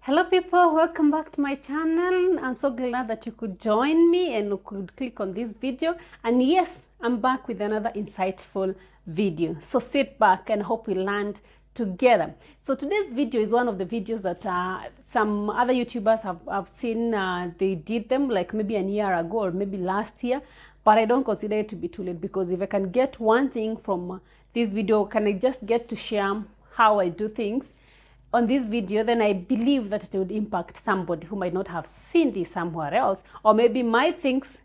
Hello people, welcome back to my channel. I'm so glad that you could join me and you could click on this video. And yes, I'm back with another insightful video. So sit back and hope we learned together. So today's video is one of the videos that some other YouTubers have seen. They did them like maybe a year ago or maybe last year. But I don't consider it to be too late, because if I can get one thing from this video, can I just get to share how I do things on this video, then I believe that it would impact somebody who might not have seen this somewhere else, or maybe my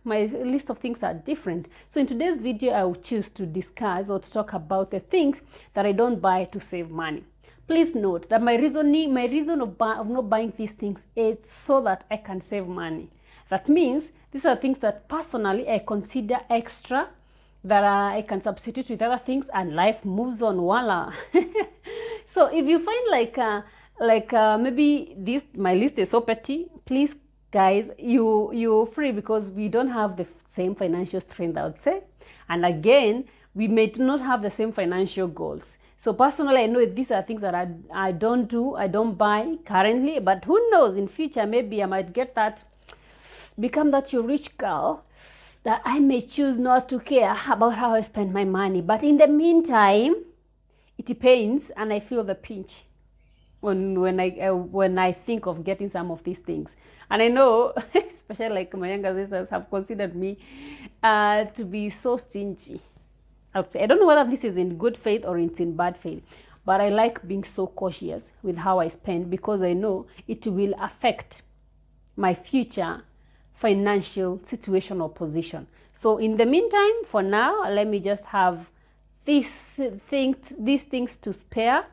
list of things are different. So in today's video, I will choose to discuss or to talk about the things that I don't buy to save money. Please note that my reason of not buying these things is so that I can save money. That means these are things that personally I consider extra, that I can substitute with other things, and life moves on. Voila. So if you find maybe my list is so petty, please guys, you're free, because we don't have the same financial strength, I would say. And again, we may not have the same financial goals. So personally, I know these are things that I don't buy currently, but who knows, in future maybe I might become that you rich girl that I may choose not to care about how I spend my money. But in the meantime, it pains and I feel the pinch when I think of getting some of these things. And I know, especially like my younger sisters have considered me to be so stingy. I would say, I don't know whether this is in good faith or it's in bad faith, but I like being so cautious with how I spend, because I know it will affect my future financial situation or position. So in the meantime, for now, let me just have these things to spare,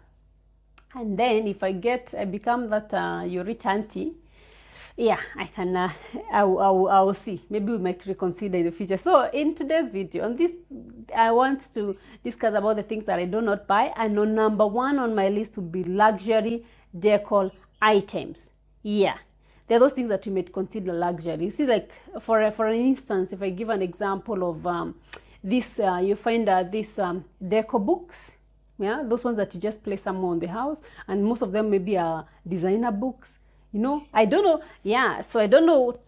and then if I become that you rich auntie, yeah, I can I will see, maybe we might reconsider in the future. So in today's video, on this, I want to discuss about the things that I do not buy, and number one on my list would be luxury decor items. Yeah, there are those things that you might consider luxury. You see, like for an instance, if I give an example of this, you find these deco books, yeah, those ones that you just place somewhere on the house, and most of them maybe are designer books. You know, I don't know, yeah. So I don't know,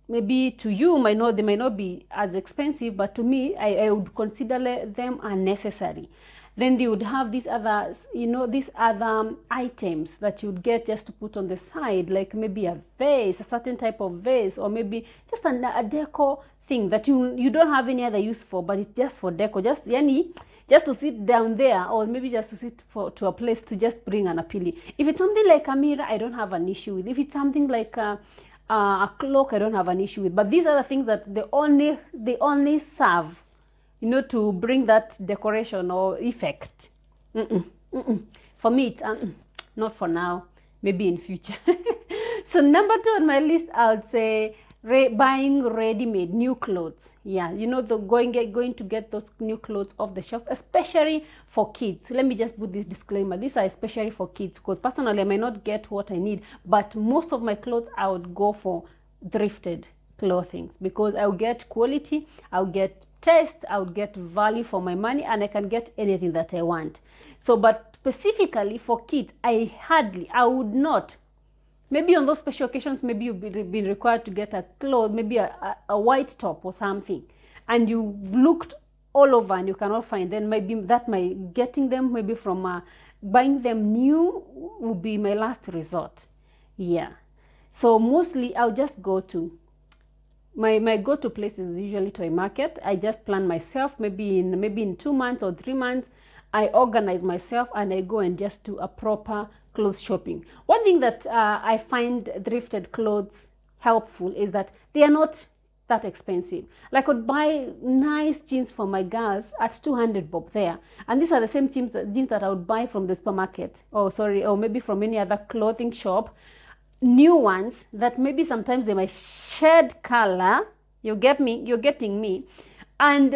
maybe to you they might not be as expensive, but to me, I would consider them unnecessary. Then they would have these other, these other items that you would get just to put on the side, like maybe a vase, a certain type of vase, or maybe just a decor thing that you don't have any other use for, but it's just for decor, just to sit down there, or maybe just to sit to a place to just bring an appeal. If it's something like a mirror, I don't have an issue with. If it's something like a clock, I don't have an issue with. But these are the things that they only serve, to bring that decoration or effect. For me, it's not for now, maybe in future. So number two on my list, I would say buying ready-made new clothes. Yeah, going to get those new clothes off the shelves, especially for kids. So let me just put this disclaimer: these are especially for kids, because personally I may not get what I need, but most of my clothes I would go for thrifted clothing, because I'll get quality, I'll get taste, I'll get value for my money, and I can get anything that I want. So, but specifically for kids, I would not. Maybe on those special occasions, maybe you've been required to get a cloth, maybe a white top or something, and you looked all over and you cannot find. Then maybe getting them maybe from buying them new will be my last resort. Yeah. So mostly I'll just go to my go-to place is usually toy market. I just plan myself, maybe in 2 months or 3 months, I organize myself and I go and just do a proper clothes shopping. One thing that I find thrifted clothes helpful is that they are not that expensive. Like I could buy nice jeans for my girls at 200 bob there, and these are the same jeans that I would buy from the supermarket, or maybe from any other clothing shop. New ones that maybe sometimes they might shed color. You're getting me. And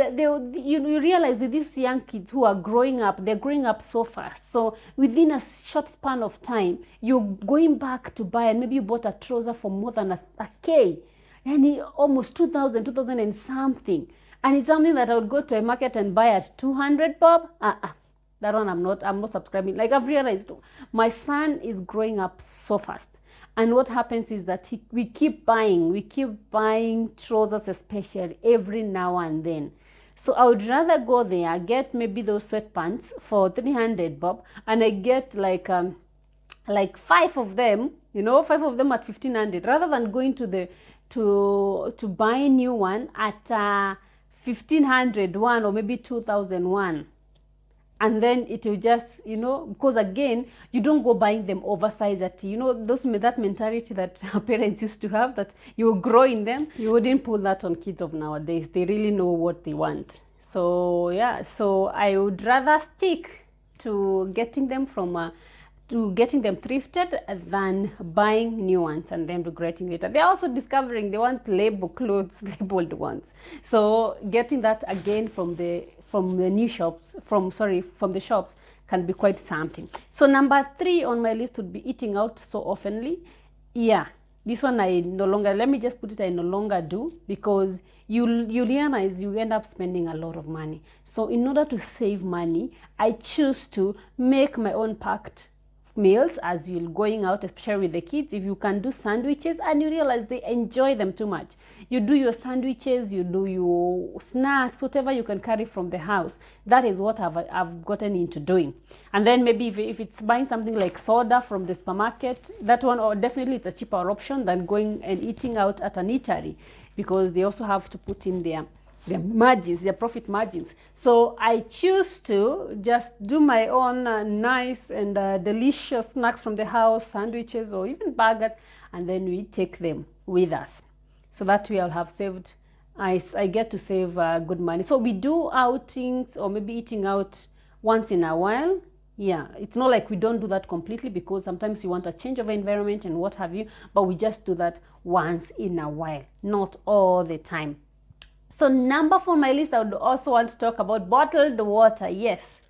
you realize with these young kids who are growing up, they're growing up so fast. So within a short span of time, you're going back to buy, and maybe you bought a trouser for more than a K, and almost 2,000 and something. And it's something that I would go to a market and buy at 200 bob. That one I'm not subscribing. Like I've realized my son is growing up so fast. And what happens is that we keep buying trousers, especially every now and then. So I would rather go there, get maybe those sweatpants for 300 bob, and I get like 5 of them, you know, 5 of them at 1500, rather than going to the to buy a new one at 1500 one or maybe 2001. And then it will just, you know, because again, you don't go buying them oversized at, you know, that mentality that our parents used to have, that you will grow in them. You wouldn't pull that on kids of nowadays. They really know what they want. So yeah, so I would rather stick to getting them from thrifted than buying new ones and then regretting later. They're also discovering they want clothes labeled ones. So getting that again from the new shops, from the shops, can be quite something. So number 3 on my list would be eating out so oftenly. Yeah, this one I no longer, let me just put it, I no longer do, because you realize you end up spending a lot of money. So in order to save money, I choose to make my own packed meals as you're going out, especially with the kids. If you can do sandwiches and you realize they enjoy them too much, you do your sandwiches, you do your snacks, whatever you can carry from the house. That is what I've gotten into doing. And then maybe if it's buying something like soda from the supermarket, that one, or definitely it's a cheaper option than going and eating out at an eatery, because they also have to put in their margins, their profit margins. So I choose to just do my own nice and delicious snacks from the house, sandwiches or even burgers, and then we take them with us. So that way I'll have saved, I get to save good money. So we do outings or maybe eating out once in a while. Yeah, it's not like we don't do that completely, because sometimes you want a change of environment and what have you, but we just do that once in a while, not all the time. So number 4 on my list, I would also want to talk about bottled water. Yes,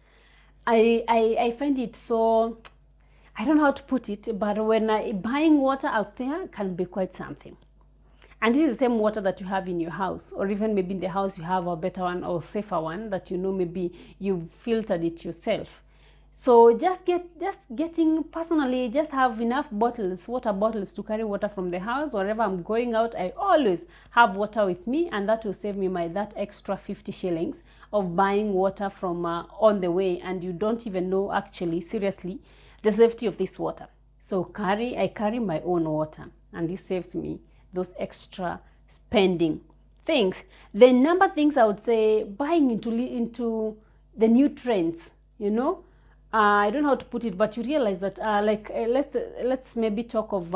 I find it so, I don't know how to put it, but when buying water out there can be quite something. And this is the same water that you have in your house, or even maybe in the house you have a better one or safer one that you know maybe you've filtered it yourself. So just getting personally, just have enough bottles, water bottles, to carry water from the house. Wherever I'm going out, I always have water with me, and that will save me that extra 50 shillings of buying water from on the way, and you don't even know actually seriously the safety of this water. So I carry my own water, and this saves me those extra spending things. The number things I would say, buying into the new trends, you know. I don't know how to put it, but you realize that let's maybe talk of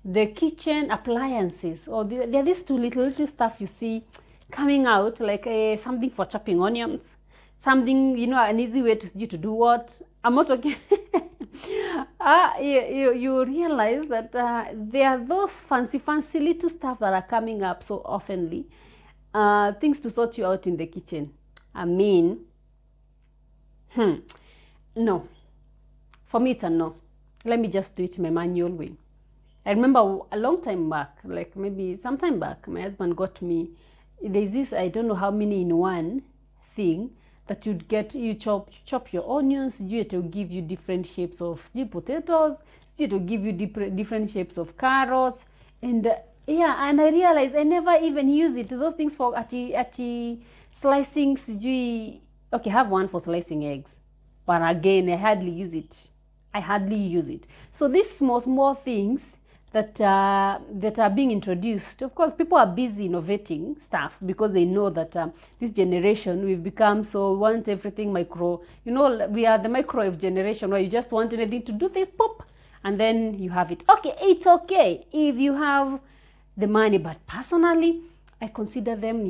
the kitchen appliances, or there are these two little stuff you see coming out, like something for chopping onions, something, you know, an easy way to do what? I'm not talking. You realize that there are those fancy little stuff that are coming up so oftenly, things to sort you out in the kitchen. I mean, no, for me it's a no. Let me just do it my manual way. I remember a long time back, like maybe some time back, my husband got me, there's this, I don't know how many in one thing that you'd get, you chop your onions, it will give you different shapes of potatoes, it will give you different shapes of carrots, and yeah, and I realized I never even use it, those things for at slicing, okay, I have one for slicing eggs. But again, I hardly use it. So these small things that are being introduced, of course, people are busy innovating stuff, because they know that this generation, we've become so, want everything micro. You know, we are the microwave generation, where you just want anything to do this, pop, and then you have it. Okay, it's okay if you have the money, but personally, I consider them,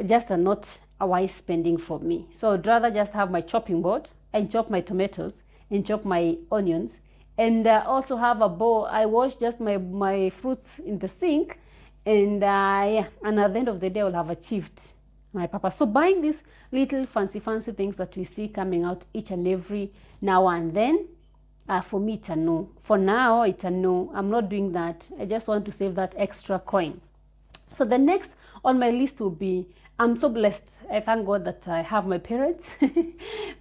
just not a wise spending for me. So I'd rather just have my chopping board and chop my tomatoes and chop my onions, and also have a bowl. I wash just my fruits in the sink, and and at the end of the day I'll have achieved my purpose. So buying these little fancy things that we see coming out each and every now and then, for me it's a no. For now it's a no. I'm not doing that. I just want to save that extra coin. So the next on my list will be, I'm so blessed. I thank God that I have my parents.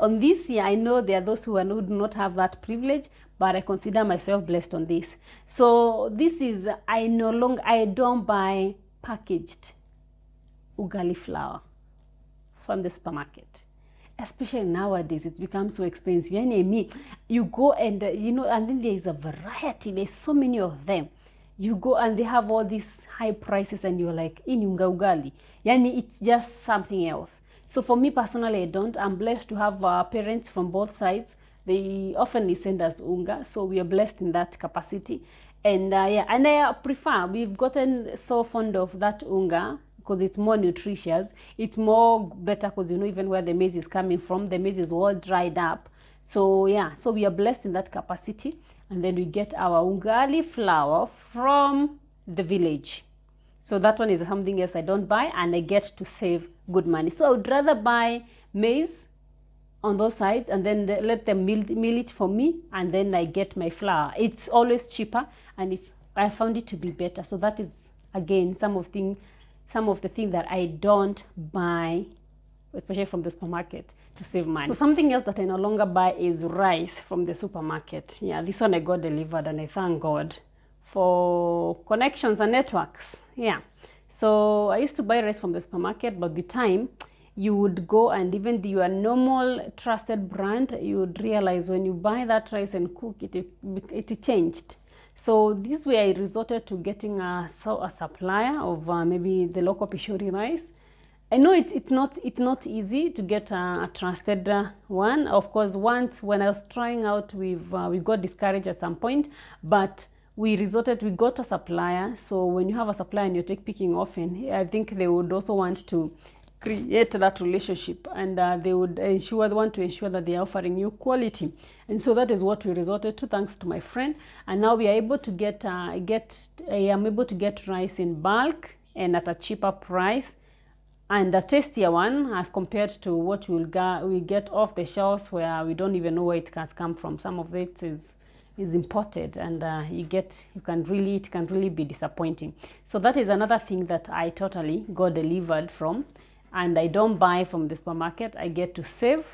On this year, I know there are those who do not have that privilege, but I consider myself blessed on this. So this is, I don't buy packaged ugali flour from the supermarket. Especially nowadays, it's become so expensive. You go and, and then there is a variety. There's so many of them. You go and they have all these high prices and you're like, ini unga ugali. It's just something else. So for me personally, I don't. I'm blessed to have parents from both sides. They often send us unga. So we are blessed in that capacity. And and I prefer, we've gotten so fond of that unga, because it's more nutritious, it's more better, because even where the maize is coming from, the maize is all dried up. So so we are blessed in that capacity. And then we get our ugali flour from the village. So that one is something else I don't buy, and I get to save good money. So I would rather buy maize on those sides and then let them mill it for me, and then I get my flour. It's always cheaper, and I found it to be better. So that is, again, some of the things that I don't buy, especially from the supermarket, to save money. So something else that I no longer buy is rice from the supermarket. This one I got delivered, and I thank God for connections and networks. So I used to buy rice from the supermarket, but the time you would go, and even your normal trusted brand, you would realize when you buy that rice and cook it, it changed. So this way I resorted to getting a supplier of maybe the local Pishori rice. I know it's not easy to get a trusted one. Of course, once when I was trying out, we got discouraged at some point, but we got a supplier. So when you have a supplier and you take picking often, I think they would also want to create that relationship, and they would want to ensure that they are offering you quality. And so that is what we resorted to, thanks to my friend. And now we are able to I am able to get rice in bulk and at a cheaper price, and a tastier one as compared to what we get off the shelves, where we don't even know where it has come from. Some of it is imported, and it can really be disappointing. So that is another thing that I totally got delivered from, and I don't buy from the supermarket. I get to save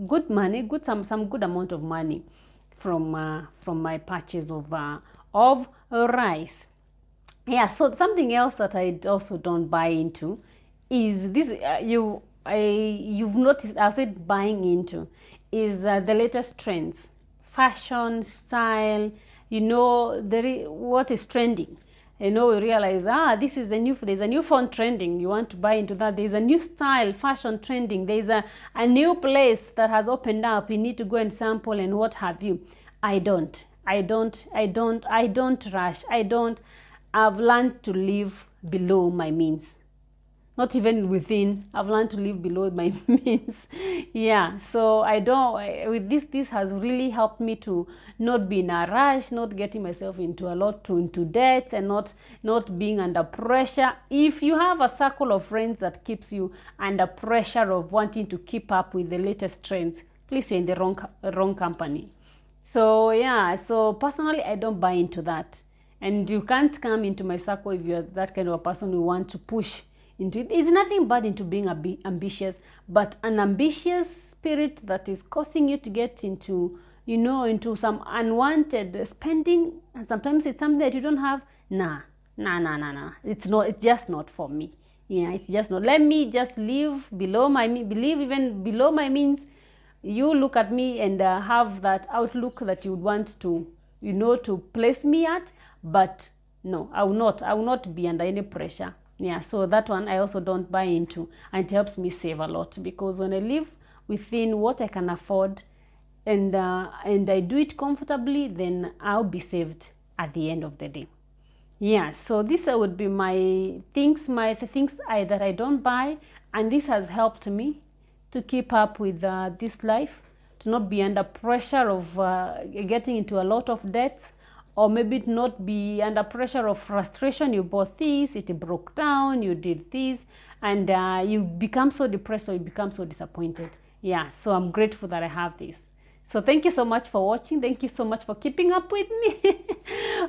good money, some good amount of money from my purchase of rice. So something else that I also don't buy into is this. You've noticed, I said buying into, is the latest trends, fashion, style. What is trending. We realize, this is there's a new phone trending. You want to buy into that. There's a new style, fashion trending. There's a new place that has opened up. You need to go and sample and what have you. I don't rush. I've learned to live below my means. Not even within, I've learned to live below my means. So I don't, with this has really helped me to not be in a rush, not getting myself into into debt, and not being under pressure. If you have a circle of friends that keeps you under pressure of wanting to keep up with the latest trends, please, you're in the wrong company. So so personally, I don't buy into that. And you can't come into my circle if you're that kind of a person who want to push into it. It's nothing bad into being ambitious, but an ambitious spirit that is causing you to get into some unwanted spending, and sometimes it's something that you don't have. Nah. It's just not for me. It's just not. Let me just live below my even below my means. You look at me and have that outlook that you would want to to place me at, but no, I will not be under any pressure. So that one I also don't buy into, and it helps me save a lot, because when I live within what I can afford, and I do it comfortably, then I'll be saved at the end of the day. So this would be the things that I don't buy, and this has helped me to keep up with this life, to not be under pressure of getting into a lot of debts, or maybe not be under pressure of frustration. You bought this, it broke down, you did this, and you become so depressed, or you become so disappointed. So I'm grateful that I have this. So thank you so much for watching. Thank you so much for keeping up with me.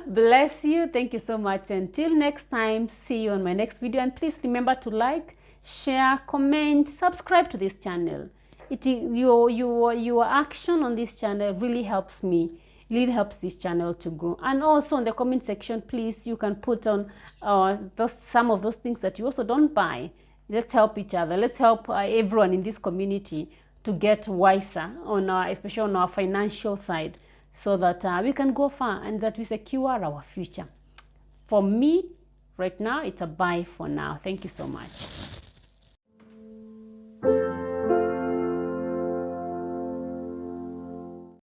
Bless you. Thank you so much. Until next time, see you on my next video. And please remember to like, share, comment, subscribe to this channel. Your action on this channel really helps me It really helps this channel to grow. And also in the comment section, please, you can put on some of those things that you also don't buy. Let's help each other. Let's help everyone in this community to get wiser on especially on our financial side, so that we can go far and that we secure our future. For me, right now, it's a bye for now. Thank you so much.